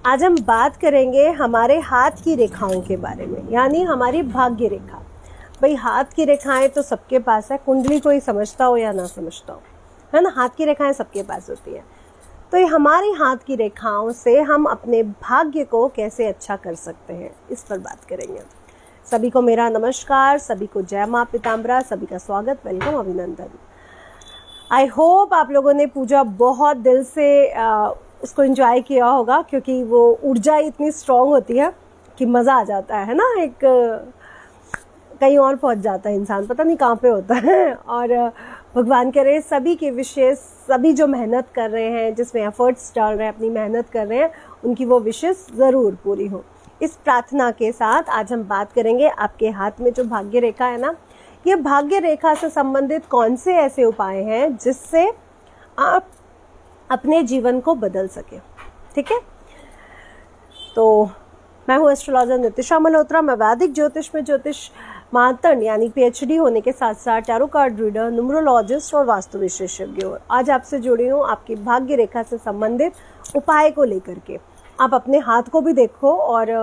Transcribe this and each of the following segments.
आज हम बात करेंगे हमारे हाथ की रेखाओं के बारे में, यानी हमारी भाग्य रेखा। भाई हाथ की रेखाएं तो सबके पास है, कुंडली कोई समझता हो या ना समझता हो, है ना। हाथ की रेखाएं सबके पास होती है। तो ये हमारी हाथ की रेखाओं से हम अपने भाग्य को कैसे अच्छा कर सकते हैं, इस पर बात करेंगे। सभी को मेरा नमस्कार, सभी को जय माँ पीताम्बरा, सभी का स्वागत, वेलकम, अभिनंदन। आई होप आप लोगों ने पूजा बहुत दिल से उसको एंजॉय किया होगा, क्योंकि वो ऊर्जा इतनी स्ट्रांग होती है कि मज़ा आ जाता है ना। एक कहीं और पहुंच जाता है इंसान, पता नहीं कहाँ पे होता है। और भगवान करे सभी के विशेष, सभी जो मेहनत कर रहे हैं, जिसमें एफर्ट्स डाल रहे हैं, अपनी मेहनत कर रहे हैं, उनकी वो विशेष ज़रूर पूरी हो। इस प्रार्थना के साथ आज हम बात करेंगे आपके हाथ में जो भाग्य रेखा है ना, ये भाग्य रेखा से संबंधित कौन से ऐसे उपाय हैं जिससे आप अपने जीवन को बदल सके। ठीक है, तो मैं हूँ एस्ट्रोलॉजर नितिशा मल्होत्रा। मैं वैदिक ज्योतिष में ज्योतिष मातंड यानी पीएचडी होने के साथ साथ टैरो कार्ड रीडर, न्यूमरोलॉजिस्ट और वास्तु विशेषज्ञ हूँ। आज आपसे जुड़ी हूँ आपकी भाग्य रेखा से संबंधित उपाय को लेकर के। आप अपने हाथ को भी देखो और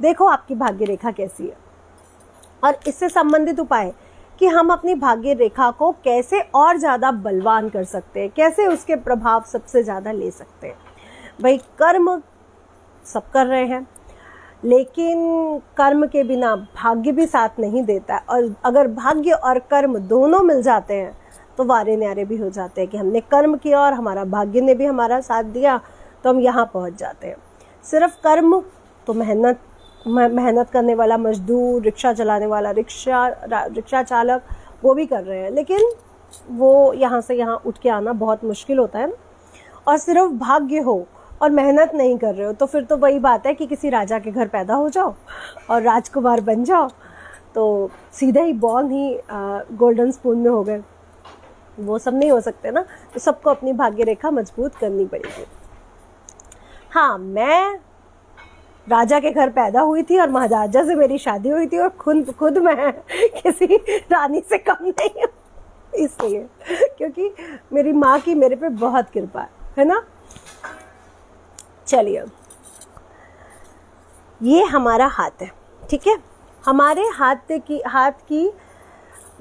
देखो आपकी भाग्य रेखा कैसी है, और इससे संबंधित उपाय कि हम अपनी भाग्य रेखा को कैसे और ज़्यादा बलवान कर सकते हैं, कैसे उसके प्रभाव सबसे ज़्यादा ले सकते हैं। भाई कर्म सब कर रहे हैं, लेकिन कर्म के बिना भाग्य भी साथ नहीं देता है। और अगर भाग्य और कर्म दोनों मिल जाते हैं तो वारे न्यारे भी हो जाते हैं कि हमने कर्म किया और हमारा भाग्य ने भी हमारा साथ दिया, तो हम यहाँ पहुँच जाते हैं। सिर्फ कर्म तो मेहनत करने वाला मजदूर, रिक्शा चलाने वाला रिक्शा चालक, वो भी कर रहे हैं, लेकिन वो यहाँ से यहाँ उठ के आना बहुत मुश्किल होता है ना। और सिर्फ भाग्य हो और मेहनत नहीं कर रहे हो तो फिर तो वही बात है कि किसी राजा के घर पैदा हो जाओ और राजकुमार बन जाओ, तो सीधे ही बॉर्न ही गोल्डन स्पून में हो गए। वो सब नहीं हो सकते ना, तो सबको अपनी भाग्य रेखा मजबूत करनी पड़ेगी। हाँ, मैं राजा के घर पैदा हुई थी और महाराजा से मेरी शादी हुई थी, और खुद मैं किसी रानी से कम नहीं हूँ, इसलिए क्योंकि मेरी माँ की मेरे पे बहुत कृपा है ना। चलिए, ये हमारा हाथ है, ठीक है। हमारे हाथ की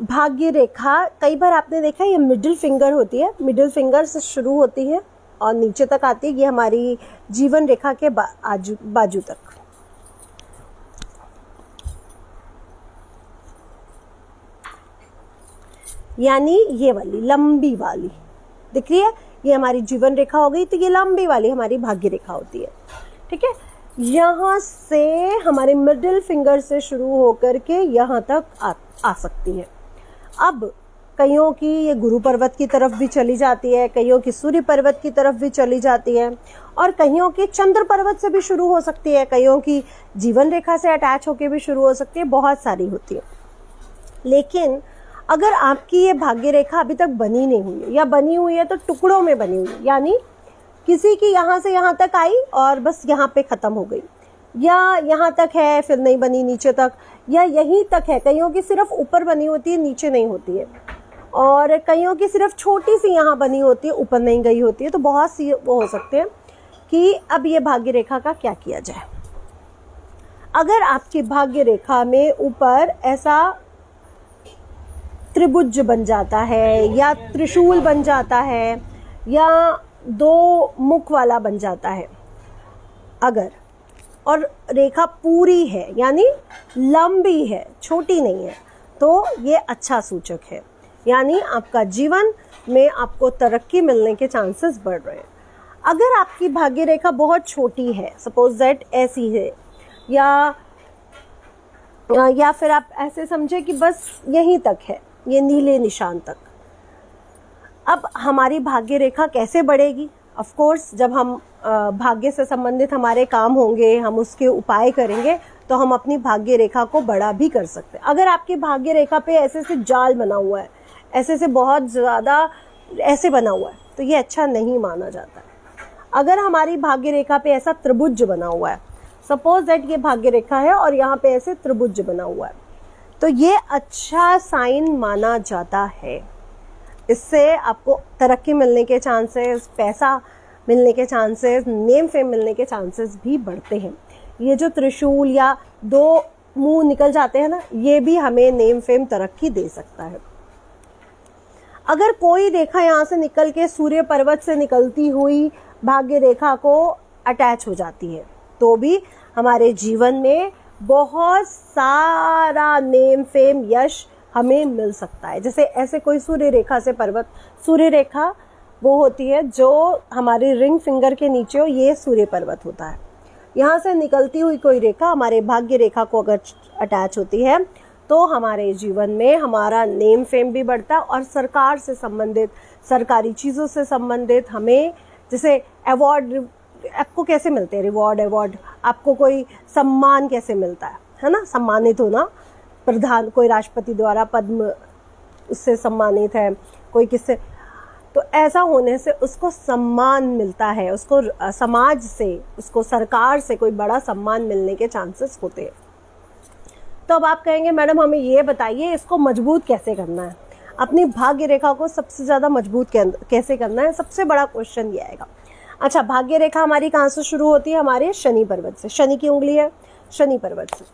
भाग्य रेखा, कई बार आपने देखा ये मिडिल फिंगर होती है, मिडिल फिंगर से शुरू होती है और नीचे तक आती है। ये हमारी जीवन रेखा के बाजू तक। यानी ये वाली लंबी वाली दिख रही है, ये हमारी जीवन रेखा हो गई। तो ये लंबी वाली हमारी भाग्य रेखा होती है, ठीक है। यहाँ से हमारे मिडिल फिंगर से शुरू होकर के यहाँ तक आ सकती है। अब कईयों की ये गुरु पर्वत की तरफ भी चली जाती है, कईयों की सूर्य पर्वत की तरफ भी चली जाती है, और कईयों की चंद्र पर्वत से भी शुरू हो सकती है, कईयों की जीवन रेखा से अटैच होकर भी शुरू हो सकती है, बहुत सारी होती है। लेकिन अगर आपकी ये भाग्य रेखा अभी तक बनी नहीं हुई है, या बनी हुई है तो टुकड़ों में बनी हुई है, यानी किसी की यहाँ से यहाँ तक आई और बस यहाँ पे ख़त्म हो गई, या यहाँ तक है फिर नहीं बनी नीचे तक, या यहीं तक है। कईयों की सिर्फ ऊपर बनी होती है, नीचे नहीं होती है, और कईयों की सिर्फ छोटी सी यहाँ बनी होती है, ऊपर नहीं गई होती है। तो बहुत सी वो हो सकते हैं कि अब ये भाग्य रेखा का क्या किया जाए। अगर आपकी भाग्य रेखा में ऊपर ऐसा त्रिभुज बन जाता है, या त्रिशूल बन जाता है, या दो मुख वाला बन जाता है अगर, और रेखा पूरी है यानी लंबी है, छोटी नहीं है, तो ये अच्छा सूचक है, यानी आपका जीवन में आपको तरक्की मिलने के चांसेस बढ़ रहे हैं। अगर आपकी भाग्य रेखा बहुत छोटी है, सपोज दैट ऐसी है, या फिर आप ऐसे समझे कि बस यहीं तक है, ये नीले निशान तक। अब हमारी भाग्य रेखा कैसे बढ़ेगी? ऑफ कोर्स जब हम भाग्य से संबंधित हमारे काम होंगे, हम उसके उपाय करेंगे, तो हम अपनी भाग्य रेखा को बड़ा भी कर सकते हैं। अगर आपकी भाग्य रेखा पे ऐसे से जाल बना हुआ है, ऐसे से बहुत ज़्यादा ऐसे बना हुआ है, तो ये अच्छा नहीं माना जाता है। अगर हमारी भाग्य रेखा पे ऐसा त्रिभुज बना हुआ है, सपोज दैट ये भाग्य रेखा है और यहाँ पे ऐसे त्रिभुज बना हुआ है, तो ये अच्छा साइन माना जाता है। इससे आपको तरक्की मिलने के चांसेस, पैसा मिलने के चांसेस, नेम फेम मिलने के चांसेस भी बढ़ते हैं। ये जो त्रिशूल या 2 मुंह निकल जाते हैं ना, ये भी हमें नेम फेम तरक्की दे सकता है। अगर कोई रेखा यहाँ से निकल के सूर्य पर्वत से निकलती हुई भाग्य रेखा को अटैच हो जाती है तो भी हमारे जीवन में बहुत सारा नेम फेम यश हमें मिल सकता है। जैसे ऐसे कोई सूर्य रेखा से पर्वत, सूर्य रेखा वो होती है जो हमारे रिंग फिंगर के नीचे हो, ये सूर्य पर्वत होता है। यहाँ से निकलती हुई कोई रेखा हमारे भाग्य रेखा को अगर अटैच होती है तो हमारे जीवन में हमारा नेम फेम भी बढ़ता है और सरकार से संबंधित, सरकारी चीज़ों से संबंधित हमें, जैसे अवार्ड आपको कैसे मिलते हैं, रिवॉर्ड, अवार्ड, आपको कोई सम्मान कैसे मिलता है ना, सम्मानित होना, प्रधान कोई राष्ट्रपति द्वारा पद्म उससे सम्मानित है, कोई किससे, तो ऐसा होने से उसको सम्मान मिलता है, उसको समाज से, उसको सरकार से कोई बड़ा सम्मान मिलने के चांसेस होते हैं। तो अब आप कहेंगे मैडम हमें ये बताइए इसको मजबूत कैसे करना है, अपनी भाग्य रेखा को सबसे ज़्यादा मजबूत कैसे करना है, सबसे बड़ा क्वेश्चन ये आएगा। अच्छा, भाग्य रेखा हमारी कहाँ से शुरू होती है, हमारे शनि पर्वत से, शनि की उंगली है शनि पर्वत से।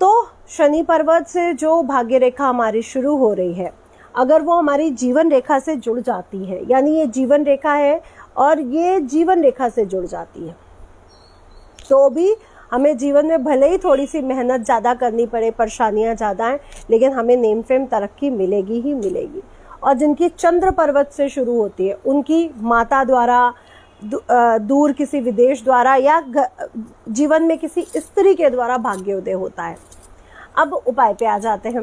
तो शनि पर्वत से जो भाग्य रेखा हमारी शुरू हो रही है, अगर वो हमारी जीवन रेखा से जुड़ जाती है, यानी ये जीवन रेखा है और ये जीवन रेखा से जुड़ जाती है, तो भी हमें जीवन में भले ही थोड़ी सी मेहनत ज़्यादा करनी पड़े, परेशानियाँ ज़्यादा हैं, लेकिन हमें नेम फेम तरक्की मिलेगी ही मिलेगी। और जिनकी चंद्र पर्वत से शुरू होती है उनकी माता द्वारा, दूर किसी विदेश द्वारा या जीवन में किसी स्त्री के द्वारा भाग्योदय होता है। अब उपाय पे आ जाते हैं।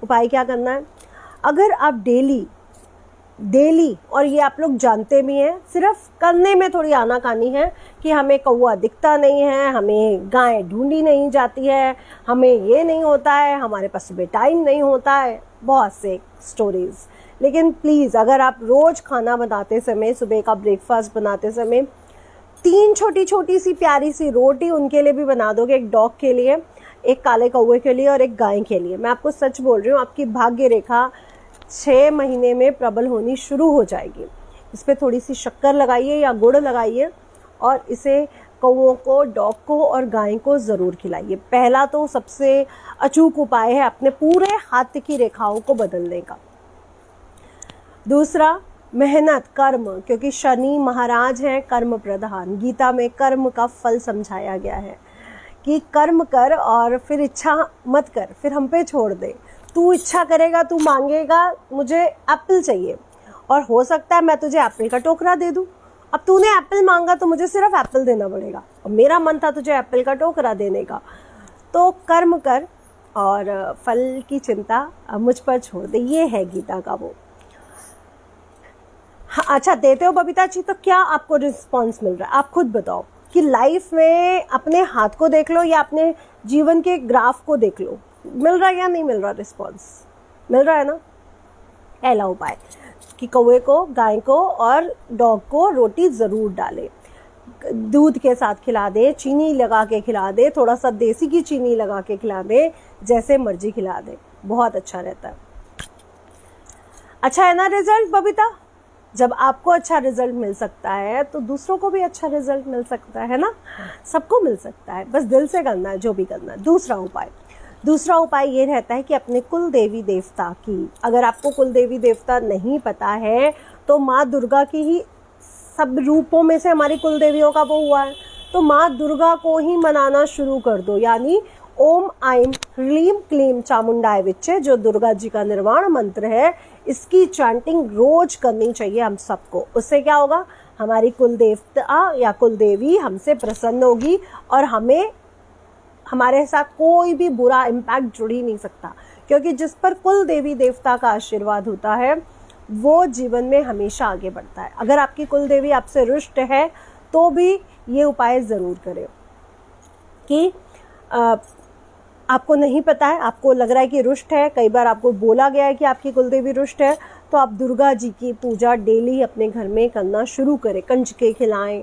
उपाय क्या करना है, अगर आप डेली, और ये आप लोग जानते भी हैं, सिर्फ करने में थोड़ी आनाकानी है कि हमें कौवा दिखता नहीं है, हमें गाय ढूंढी नहीं जाती है, हमें ये नहीं होता है, हमारे पास सुबह टाइम नहीं होता है, बहुत से स्टोरीज। लेकिन प्लीज़ अगर आप रोज़ खाना बनाते समय, सुबह का ब्रेकफास्ट बनाते समय 3 छोटी छोटी सी प्यारी सी रोटी उनके लिए भी बना दोगे, एक डॉग के लिए, एक काले कौवे के लिए और एक गाय के लिए, मैं आपको सच बोल रही हूँ, आपकी भाग्य रेखा 6 महीने में प्रबल होनी शुरू हो जाएगी। इस पर थोड़ी सी शक्कर लगाइए या गुड़ लगाइए और इसे कौवों को, डॉग को और गाय को ज़रूर खिलाइए। पहला तो सबसे अचूक उपाय है अपने पूरे हाथ की रेखाओं को बदलने का। दूसरा, मेहनत, कर्म, क्योंकि शनि महाराज है कर्म प्रधान। गीता में कर्म का फल समझाया गया है कि कर्म कर और फिर इच्छा मत कर, फिर हम पे छोड़ दे। तू इच्छा करेगा, तू मांगेगा मुझे एप्पल चाहिए और हो सकता है मैं तुझे एप्पल का टोकरा दे दूँ। अब तूने एप्पल मांगा तो मुझे सिर्फ एप्पल देना पड़ेगा और मेरा मन था तुझे एप्पल का टोकरा देने का। तो कर्म कर और फल की चिंता मुझ पर छोड़ दे, ये है गीता का वो। हाँ, अच्छा देते हो बबीता जी, तो क्या आपको रिस्पॉन्स मिल रहा है? आप खुद बताओ कि लाइफ में अपने हाथ को देख लो या अपने जीवन के ग्राफ को देख लो, मिल रहा है या नहीं मिल रहा रिस्पॉन्स? मिल रहा है ना। पहला उपाय कि कौवे को, गाय को और डॉग को रोटी ज़रूर डाले, दूध के साथ खिला दे, चीनी लगा के खिला दे, थोड़ा सा देसी की चीनी लगा के खिला दे, जैसे मर्जी खिला दे, बहुत अच्छा रहता है। अच्छा है ना रिजल्ट बबीता? जब आपको अच्छा रिजल्ट मिल सकता है तो दूसरों को भी अच्छा रिजल्ट मिल सकता है ना, सबको मिल सकता है, बस दिल से करना है जो भी करना है। दूसरा उपाय ये रहता है कि अपने कुल देवी देवता की, अगर आपको कुल देवी देवता नहीं पता है तो माँ दुर्गा की ही, सब रूपों में से हमारी कुल देवियों का वो हुआ है, तो माँ दुर्गा को ही मनाना शुरू कर दो। यानी ओम ऐं ह्रीं क्लीं चामुंडाय विच्चे, जो दुर्गा जी का निर्वाण मंत्र है, इसकी चैंटिंग रोज करनी चाहिए हम सबको। उससे क्या होगा, हमारी कुल देवता या कुल देवी हमसे प्रसन्न होगी और हमारे साथ कोई भी बुरा इम्पैक्ट जुड़ ही नहीं सकता, क्योंकि जिस पर कुल देवी देवता का आशीर्वाद होता है वो जीवन में हमेशा आगे बढ़ता है। अगर आपकी कुल देवी आपसे रुष्ट है तो भी ये उपाय ज़रूर करें कि आपको नहीं पता है, आपको लग रहा है कि रुष्ट है, कई बार आपको बोला गया है कि आपकी कुलदेवी रुष्ट है, तो आप दुर्गा जी की पूजा डेली अपने घर में करना शुरू करें। कंजके खिलाएं,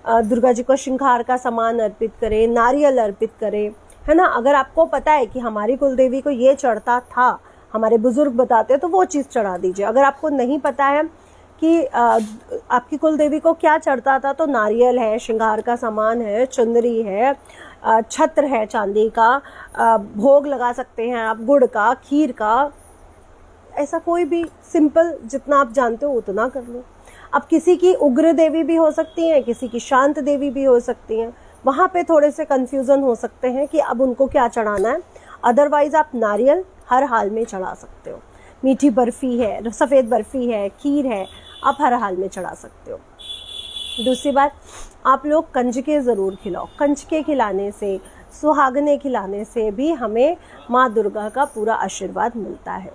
दुर्गा जी को श्रृंगार का सामान अर्पित करें, नारियल अर्पित करें, है ना। अगर आपको पता है कि हमारी कुलदेवी को ये चढ़ता था, हमारे बुजुर्ग बताते हैं, तो वो चीज़ चढ़ा दीजिए। अगर आपको नहीं पता है आपकी कुल देवी को क्या चढ़ता था, तो नारियल है, श्रृंगार का सामान है, चुंदरी है, छत्र है चांदी का, भोग लगा सकते हैं आप गुड़ का, खीर का, ऐसा कोई भी सिंपल जितना आप जानते हो उतना कर लो। अब किसी की उग्र देवी भी हो सकती हैं, किसी की शांत देवी भी हो सकती हैं, वहाँ पे थोड़े से कंफ्यूजन हो सकते हैं कि अब उनको क्या चढ़ाना है। अदरवाइज आप नारियल हर हाल में चढ़ा सकते हो, मीठी बर्फ़ी है, सफ़ेद बर्फ़ी है, खीर है, आप हर हाल में चढ़ा सकते हो। दूसरी बात, आप लोग कंजके ज़रूर खिलाओ। कंजके खिलाने से, सुहागने खिलाने से भी हमें माँ दुर्गा का पूरा आशीर्वाद मिलता है,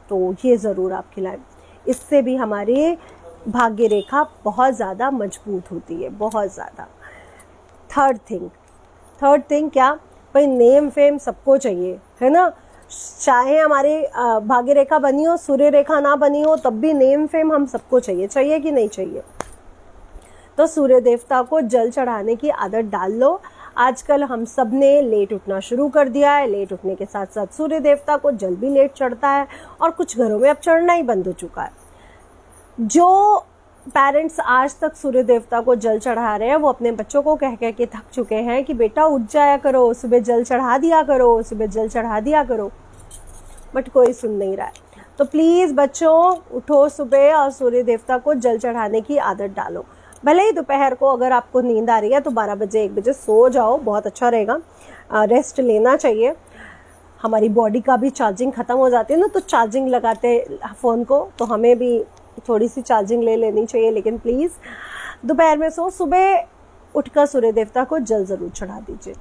तो ये ज़रूर आप खिलाएं। इससे भी हमारी भाग्य रेखा बहुत ज़्यादा मजबूत होती है, बहुत ज़्यादा। थर्ड थिंग क्या भाई, नेम फेम सबको चाहिए, है ना। चाहे हमारी भाग्य रेखा बनी हो, सूर्य रेखा ना बनी हो, तब भी नेम फेम हम सबको चाहिए कि नहीं चाहिए। तो सूर्य देवता को जल चढ़ाने की आदत डाल लो। आजकल हम सब ने लेट उठना शुरू कर दिया है, लेट उठने के साथ साथ सूर्य देवता को जल भी लेट चढ़ता है, और कुछ घरों में अब चढ़ना ही बंद हो चुका है। जो पेरेंट्स आज तक सूर्य देवता को जल चढ़ा रहे हैं, वो अपने बच्चों को कह कह के थक चुके हैं कि बेटा उठ जाया करो, सुबह जल चढ़ा दिया करो, सुबह जल चढ़ा दिया करो, बट कोई सुन नहीं रहा है। तो प्लीज़ बच्चों उठो सुबह और सूर्य देवता को जल चढ़ाने की आदत डालो। भले ही दोपहर को अगर आपको नींद आ रही है तो 12 बजे 1 बजे सो जाओ, बहुत अच्छा रहेगा। रेस्ट लेना चाहिए, हमारी बॉडी का भी चार्जिंग ख़त्म हो जाती है ना, तो चार्जिंग लगाते फ़ोन को, तो हमें भी थोड़ी सी चार्जिंग ले लेनी चाहिए। लेकिन प्लीज़ दोपहर में सो, सुबह उठकर सूर्य देवता को जल ज़रूर चढ़ा दीजिए।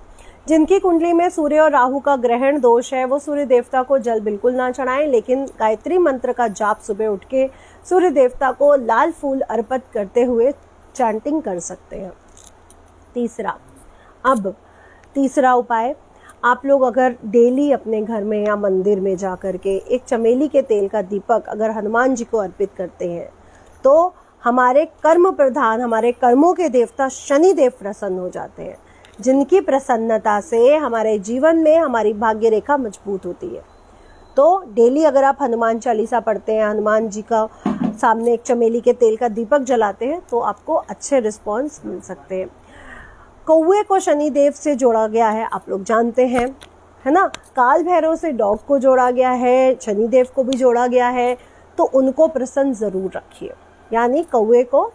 जिनकी कुंडली में सूर्य और राहु का ग्रहण दोष है, वो सूर्य देवता को जल बिल्कुल ना चढ़ाएं, लेकिन गायत्री मंत्र का जाप सुबह उठ के सूर्य देवता को लाल फूल अर्पित करते हुए चैंटिंग कर सकते हैं। तीसरा उपाय, आप लोग अगर डेली अपने घर में या मंदिर में जा कर के एक चमेली के तेल का दीपक अगर हनुमान जी को अर्पित करते हैं, तो हमारे कर्म प्रधान, हमारे कर्मों के देवता शनि देव प्रसन्न हो जाते हैं, जिनकी प्रसन्नता से हमारे जीवन में हमारी भाग्य रेखा मजबूत होती है। तो डेली अगर आप हनुमान चालीसा पढ़ते हैं, हनुमान जी का सामने एक चमेली के तेल का दीपक जलाते हैं, तो आपको अच्छे रिस्पॉन्स मिल सकते हैं। कौवे को शनि देव से जोड़ा गया है, आप लोग जानते हैं, है ना। काल भैरव से डॉग को जोड़ा गया है, शनि देव को भी जोड़ा गया है, तो उनको प्रसन्न ज़रूर रखिए। यानी कौवे को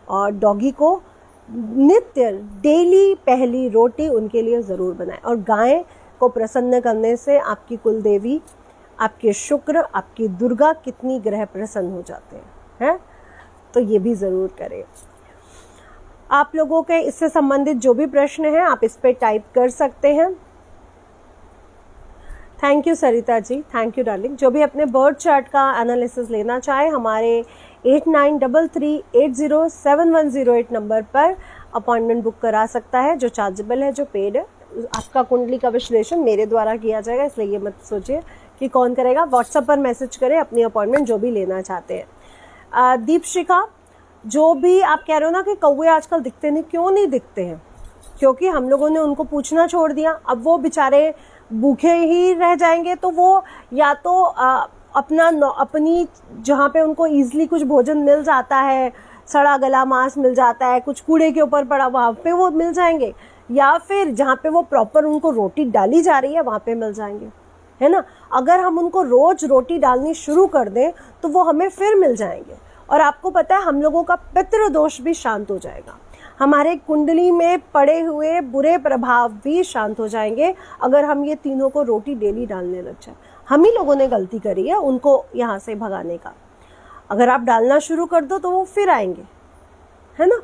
और डॉगी को नित्य डेली पहली रोटी उनके लिए ज़रूर बनाएं। और गाय को प्रसन्न करने से आपकी कुल देवी, आपके शुक्र, आपकी दुर्गा कितनी ग्रह प्रसन्न हो जाते हैं, तो ये भी ज़रूर करें। आप लोगों के इससे संबंधित जो भी प्रश्न हैं आप इस पे टाइप कर सकते हैं। Thank you Sarita ji, thank you darling. जो भी अपने बर्थ चार्ट का एनालिसिस लेना चाहे हमारे 8933807108 नंबर पर अपॉइंटमेंट बुक करा सकता है, जो चार्जेबल है, जो पेड है। आपका कुंडली का विश्लेषण मेरे द्वारा किया जाएगा, इसलिए ये मत सोचिए कि कौन करेगा। व्हाट्सएप पर मैसेज करें अपनी अपॉइंटमेंट जो भी लेना चाहते हैं। दीपशिखा, जो भी आप कह रहे हो ना कि कौवे आजकल दिखते नहीं, क्यों नहीं दिखते हैं? क्योंकि हम लोगों ने उनको पूछना छोड़ दिया। अब वो बेचारे भूखे ही रह जाएंगे, तो वो या तो अपनी जहाँ पे उनको ईजिली कुछ भोजन मिल जाता है, सड़ा गला मांस मिल जाता है, कुछ कूड़े के ऊपर पड़ा वहाँ पे वो मिल जाएंगे, या फिर जहाँ पे वो प्रॉपर उनको रोटी डाली जा रही है वहाँ पे मिल जाएंगे, है ना। अगर हम उनको रोज रोटी डालनी शुरू कर दें तो वो हमें फिर मिल जाएंगे। और आपको पता है हम लोगों का पितृ दोष भी शांत हो जाएगा, हमारे कुंडली में पड़े हुए बुरे प्रभाव भी शांत हो जाएंगे अगर हम ये तीनों को रोटी डेली डालने लग जाए। हम ही लोगों ने गलती करी है उनको यहाँ से भगाने का। अगर आप डालना शुरू कर दो तो वो फिर आएंगे, है ना।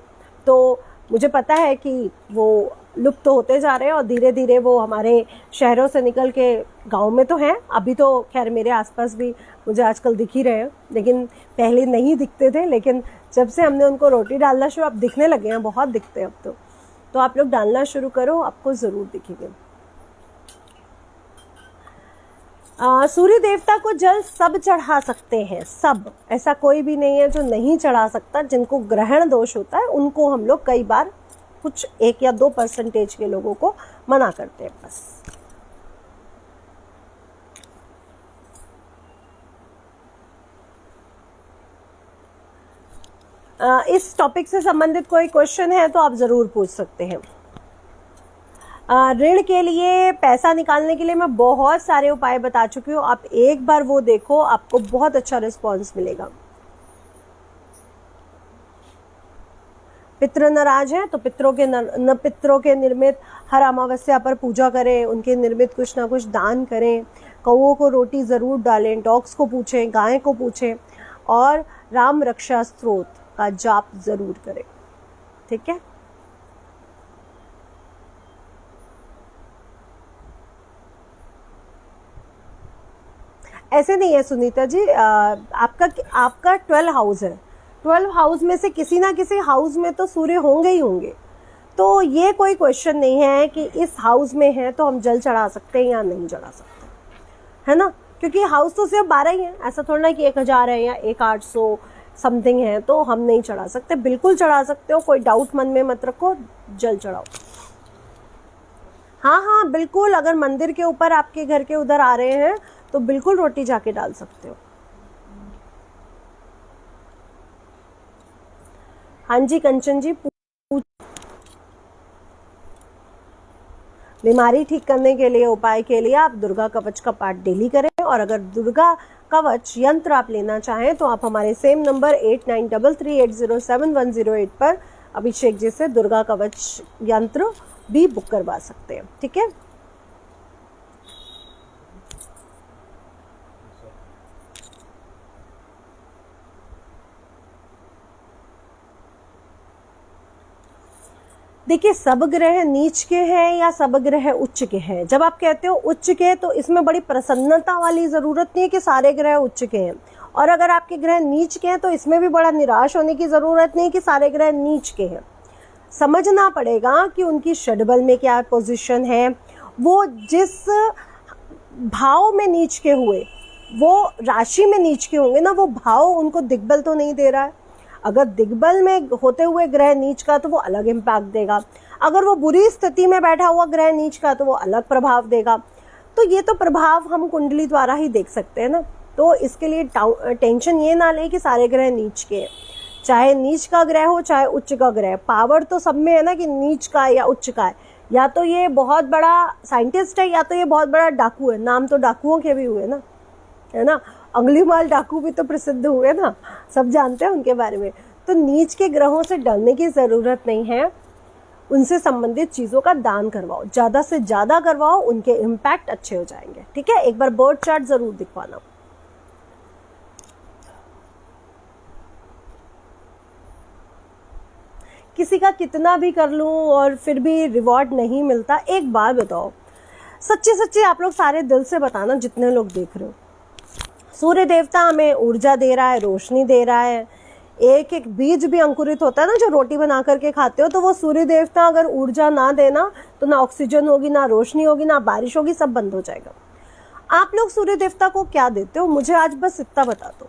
तो मुझे पता है कि वो लुप्त होते जा रहे हैं और धीरे धीरे वो हमारे शहरों से निकल के गांव में तो हैं। अभी तो खैर मेरे आसपास भी मुझे आजकल दिख ही रहे हैं, लेकिन पहले नहीं दिखते थे। लेकिन जब से हमने उनको रोटी डालना शुरू, अब दिखने लगे हैं, बहुत दिखते हैं अब तो आप लोग डालना शुरू करो, आपको ज़रूर दिखेंगे। सूर्य देवता को जल सब चढ़ा सकते हैं, सब, ऐसा कोई भी नहीं है जो नहीं चढ़ा सकता। जिनको ग्रहण दोष होता है उनको हम लोग कई बार कुछ 1 या 2% के लोगों को मना करते हैं बस। इस टॉपिक से संबंधित कोई क्वेश्चन है तो आप ज़रूर पूछ सकते हैं। ऋण के लिए पैसा निकालने के लिए मैं बहुत सारे उपाय बता चुकी हूँ, आप एक बार वो देखो, आपको बहुत अच्छा रिस्पॉन्स मिलेगा। पितृ नाराज हैं तो पितरों के निर्मित हर अमावस्या पर पूजा करें, उनके निर्मित कुछ ना कुछ दान करें, कौओं को रोटी ज़रूर डालें, डॉग्स को पूछें, गाय को पूछें, और राम रक्षा स्तोत्र का जाप ज़रूर करें। ठीक है, ऐसे नहीं है सुनीता जी, आपका 12 हाउस है, 12 हाउस में से किसी ना किसी हाउस में तो सूर्य होंगे ही होंगे, तो ये कोई क्वेश्चन नहीं है कि इस हाउस में है तो हम जल चढ़ा सकते हैं या नहीं चढ़ा सकते, है ना, क्योंकि हाउस तो सिर्फ 12 ही है, ऐसा थोड़ा ना कि 1000 है या 1800 समथिंग है तो हम नहीं चढ़ा सकते, बिल्कुल चढ़ा सकते हो, कोई डाउट मन में मत रखो, जल चढ़ाओ। हाँ हाँ बिल्कुल, अगर मंदिर के ऊपर आपके घर के उधर आ रहे हैं तो बिल्कुल रोटी जाके डाल सकते हो। हाँ जी कंचन जी, बीमारी ठीक करने के लिए, उपाय के लिए आप दुर्गा कवच का पाठ डेली करें, और अगर दुर्गा कवच यंत्र आप लेना चाहें तो आप हमारे सेम नंबर 8933807108 पर अभिषेक जी से दुर्गा कवच यंत्र भी बुक करवा सकते हैं। ठीक है, देखिए सब ग्रह नीच के हैं या सब ग्रह उच्च के हैं। जब आप कहते हो उच्च के तो इसमें बड़ी प्रसन्नता वाली ज़रूरत नहीं है कि सारे ग्रह उच्च के हैं, और अगर आपके ग्रह नीच के हैं तो इसमें भी बड़ा निराश होने की ज़रूरत नहीं कि सारे ग्रह नीच के हैं। समझना पड़ेगा कि उनकी षड्बल में क्या पोजीशन है, वो जिस भाव में नीच के हुए, वो राशि में नीच के होंगे ना, वो भाव उनको दिग्बल तो नहीं दे रहा है। अगर दिग्बल में होते हुए ग्रह नीच का तो वो अलग इम्पैक्ट देगा, अगर वो बुरी स्थिति में बैठा हुआ ग्रह नीच का तो वो अलग प्रभाव देगा। तो ये तो प्रभाव हम कुंडली द्वारा ही देख सकते हैं ना, तो इसके लिए टेंशन ये ना लें कि सारे ग्रह नीच के हैं। चाहे नीच का ग्रह हो चाहे उच्च का ग्रह, पावर तो सब में है ना कि नीच का या उच्च का है, या तो ये बहुत बड़ा साइंटिस्ट है या तो ये बहुत बड़ा डाकू है। नाम तो डाकुओं के भी हुए ना, है ना, अंगुलीमाल डाकू भी तो प्रसिद्ध हुए ना, सब जानते हैं उनके बारे में। तो नीच के ग्रहों से डरने की ज़रूरत नहीं है, उनसे संबंधित चीज़ों का दान करवाओ, ज़्यादा से ज़्यादा करवाओ, उनके इम्पैक्ट अच्छे हो जाएंगे। ठीक है, एक बार बर्थ चार्ट ज़रूर दिखवाना। किसी का कितना भी कर लूँ और फिर भी रिवॉर्ड नहीं मिलता, एक बात बताओ, सच्चे सच्चे आप लोग सारे दिल से बताना जितने लोग देख रहे हो, सूर्य देवता हमें ऊर्जा दे रहा है, रोशनी दे रहा है, एक एक बीज भी अंकुरित होता है ना जो रोटी बना करके खाते हो, तो वो सूर्य देवता अगर ऊर्जा ना देना तो ना ऑक्सीजन होगी, ना रोशनी होगी, ना बारिश होगी, सब बंद हो जाएगा। आप लोग सूर्य देवता को क्या देते हो, मुझे आज बस इतना बता दो,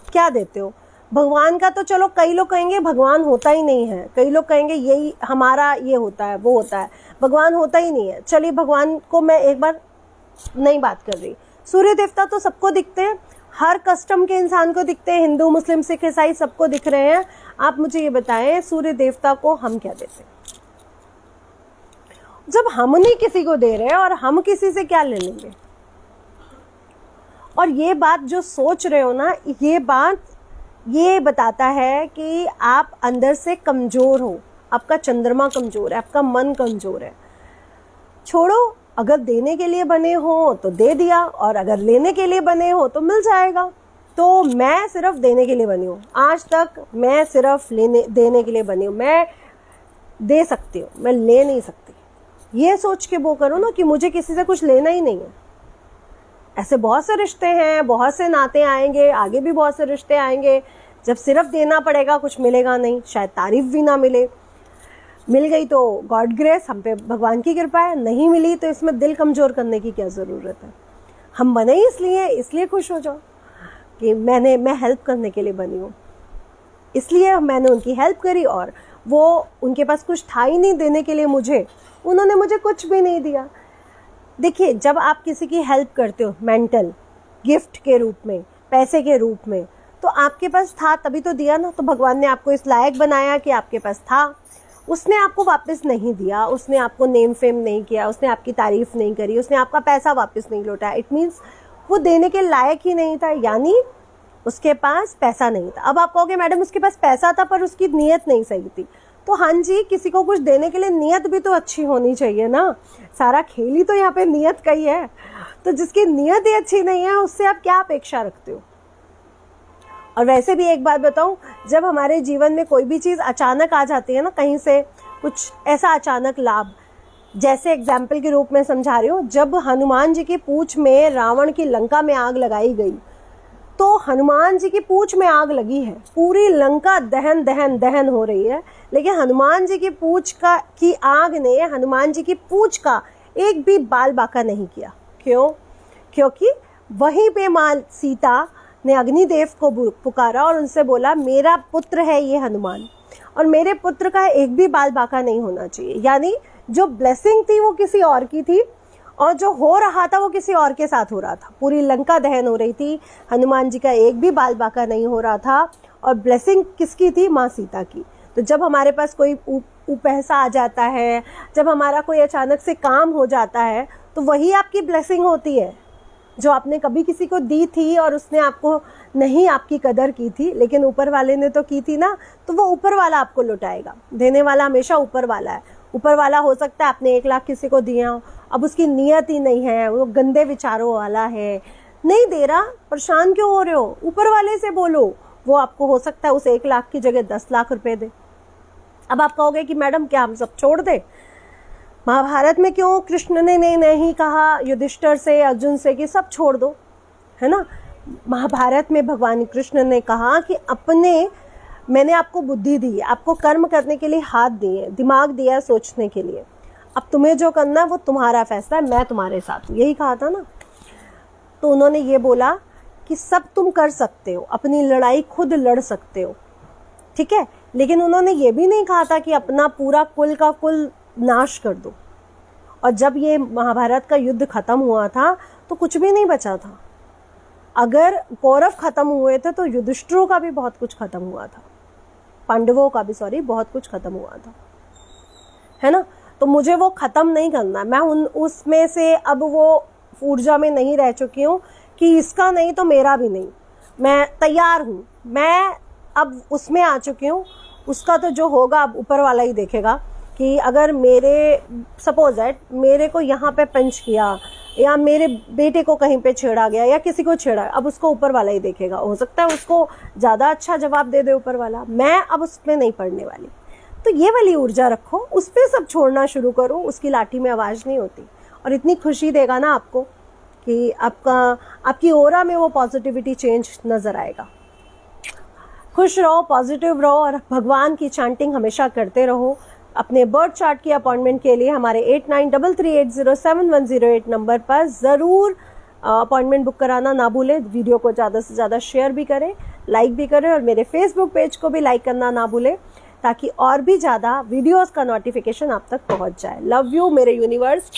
क्या देते हो? भगवान का तो चलो कई लोग कहेंगे भगवान होता ही नहीं है, कई लोग कहेंगे यही हमारा ये होता है वो होता है, भगवान होता ही नहीं है। चलिए भगवान को मैं एक बार नहीं बात कर रही, सूर्य देवता तो सबको दिखते हैं, हर कस्टम के इंसान को दिखते हैं, हिंदू मुस्लिम सिख ईसाई सबको दिख रहे हैं। आप मुझे ये बताएं सूर्य देवता को हम क्या देते हैं? जब हम नहीं किसी को दे रहे हैं और हम किसी से क्या ले लेंगे? और ये बात जो सोच रहे हो ना, ये बात ये बताता है कि आप अंदर से कमजोर हो, आपका चंद्रमा कमजोर है, आपका मन कमजोर है। छोड़ो, अगर देने के लिए बने हो तो दे दिया, और अगर लेने के लिए बने हो तो मिल जाएगा। तो मैं सिर्फ देने के लिए बनी हूँ, आज तक मैं सिर्फ देने के लिए बनी हूँ। मैं दे सकती हूँ, मैं ले नहीं सकती। ये सोच के वो करो ना कि मुझे किसी से कुछ लेना ही नहीं है। ऐसे बहुत से रिश्ते हैं, बहुत से नाते आएंगे, आगे भी बहुत से रिश्ते आएंगे, जब सिर्फ देना पड़ेगा कुछ मिलेगा नहीं, शायद तारीफ भी ना मिले, मिल गई तो गॉड ग्रेस, हम पे भगवान की कृपा है, नहीं मिली तो इसमें दिल कमज़ोर करने की क्या ज़रूरत है। हम बने ही इसलिए खुश हो जाओ कि मैं हेल्प करने के लिए बनी हूँ, इसलिए मैंने उनकी हेल्प करी, और वो उनके पास कुछ था ही नहीं देने के लिए मुझे, उन्होंने मुझे कुछ भी नहीं दिया। देखिए, जब आप किसी की हेल्प करते हो मेंटल गिफ्ट के रूप में, पैसे के रूप में, तो आपके पास था तभी तो दिया ना, तो भगवान ने आपको इस लायक बनाया कि आपके पास था, उसने आपको वापस नहीं दिया, उसने आपको नेम फेम नहीं किया, उसने आपकी तारीफ नहीं करी, उसने आपका पैसा वापस नहीं लौटाया, इट मीन्स वो देने के लायक ही नहीं था, यानी उसके पास पैसा नहीं था। अब आप कहोगे मैडम उसके पास पैसा था पर उसकी नीयत नहीं सही थी, तो हाँ जी, किसी को कुछ देने के लिए नीयत भी तो अच्छी होनी चाहिए ना, सारा खेल ही तो यहाँ पे नीयत का ही है। तो जिसकी नीयत ही अच्छी नहीं है उससे आप क्या अपेक्षा रखते हो। और वैसे भी एक बात बताऊं, जब हमारे जीवन में कोई भी चीज़ अचानक आ जाती है ना, कहीं से कुछ ऐसा अचानक लाभ, जैसे एग्जाम्पल के रूप में समझा रही हूँ, जब हनुमान जी की पूंछ में रावण की लंका में आग लगाई गई, तो हनुमान जी की पूंछ में आग लगी है, पूरी लंका दहन दहन दहन हो रही है, लेकिन हनुमान जी की पूंछ की आग ने हनुमान जी की पूंछ का एक भी बाल बांका नहीं किया। क्यों? क्योंकि वहीं पे माँ सीता ने अग्निदेव को पुकारा और उनसे बोला मेरा पुत्र है ये हनुमान, और मेरे पुत्र का एक भी बाल बांका नहीं होना चाहिए। यानी जो ब्लेसिंग थी वो किसी और की थी, और जो हो रहा था वो किसी और के साथ हो रहा था। पूरी लंका दहन हो रही थी, हनुमान जी का एक भी बाल बांका नहीं हो रहा था, और ब्लेसिंग किसकी थी? माँ सीता की। तो जब हमारे पास कोई पैसा आ जाता है, जब हमारा कोई अचानक से काम हो जाता है, तो वही आपकी ब्लेसिंग होती है, जो आपने कभी किसी को दी थी और उसने आपको नहीं आपकी कदर की थी, लेकिन ऊपर वाले ने तो की थी ना, तो वो ऊपर वाला आपको लौटाएगा। देने वाला हमेशा ऊपर वाला है। ऊपर वाला हो सकता है आपने 1 लाख किसी को दिया हो, अब उसकी नीयत ही नहीं है, वो गंदे विचारों वाला है, नहीं दे रहा, परेशान क्यों हो रहे हो, ऊपर वाले से बोलो, वो आपको हो सकता है उस 1 लाख की जगह 10 लाख रुपए दे। अब आप कहोगे कि मैडम क्या हम सब छोड़ दें? महाभारत में क्यों कृष्ण ने नहीं कहा युधिष्ठिर से, अर्जुन से कि सब छोड़ दो, है ना? महाभारत में भगवान कृष्ण ने कहा कि मैंने आपको बुद्धि दी है, आपको कर्म करने के लिए हाथ दिए, दिमाग दिया सोचने के लिए, अब तुम्हें जो करना है वो तुम्हारा फैसला है, मैं तुम्हारे साथ हूँ, यही कहा था ना। तो उन्होंने ये बोला कि सब तुम कर सकते हो, अपनी लड़ाई खुद लड़ सकते हो, ठीक है, लेकिन उन्होंने ये भी नहीं कहा था कि अपना पूरा कुल का कुल नाश कर दो। और जब ये महाभारत का युद्ध खत्म हुआ था तो कुछ भी नहीं बचा था। अगर कौरव खत्म हुए थे तो युधिष्ठिरों का भी बहुत कुछ खत्म हुआ था, पांडवों का भी बहुत कुछ खत्म हुआ था, है ना? तो मुझे वो खत्म नहीं करना, मैं उसमें से अब वो ऊर्जा में नहीं रह चुकी हूँ कि इसका नहीं तो मेरा भी नहीं, मैं तैयार हूँ, मैं अब उसमें आ चुकी हूँ। उसका तो जो होगा अब ऊपर वाला ही देखेगा कि अगर सपोज दैट मेरे को यहाँ पे पंच किया, या मेरे बेटे को कहीं पे छेड़ा गया, या किसी को छेड़ा, अब उसको ऊपर वाला ही देखेगा। हो सकता है उसको ज़्यादा अच्छा जवाब दे दे ऊपर वाला, मैं अब उसमें नहीं पड़ने वाली। तो ये वाली ऊर्जा रखो, उस पर सब छोड़ना शुरू करो, उसकी लाठी में आवाज़ नहीं होती, और इतनी खुशी देगा ना आपको कि आपकी ओरा में वो पॉजिटिविटी चेंज नज़र आएगा। खुश रहो, पॉजिटिव रहो, और भगवान की चैंटिंग हमेशा करते रहो। अपने बर्थ चार्ट की अपॉइंटमेंट के लिए हमारे 8933807108 नंबर पर ज़रूर अपॉइंटमेंट बुक कराना ना भूलें। वीडियो को ज़्यादा से ज़्यादा शेयर भी करें, लाइक भी करें, और मेरे फेसबुक पेज को भी लाइक करना ना भूलें, ताकि और भी ज़्यादा वीडियोस का नोटिफिकेशन आप तक पहुंच जाए। लव यू मेरे यूनिवर्स।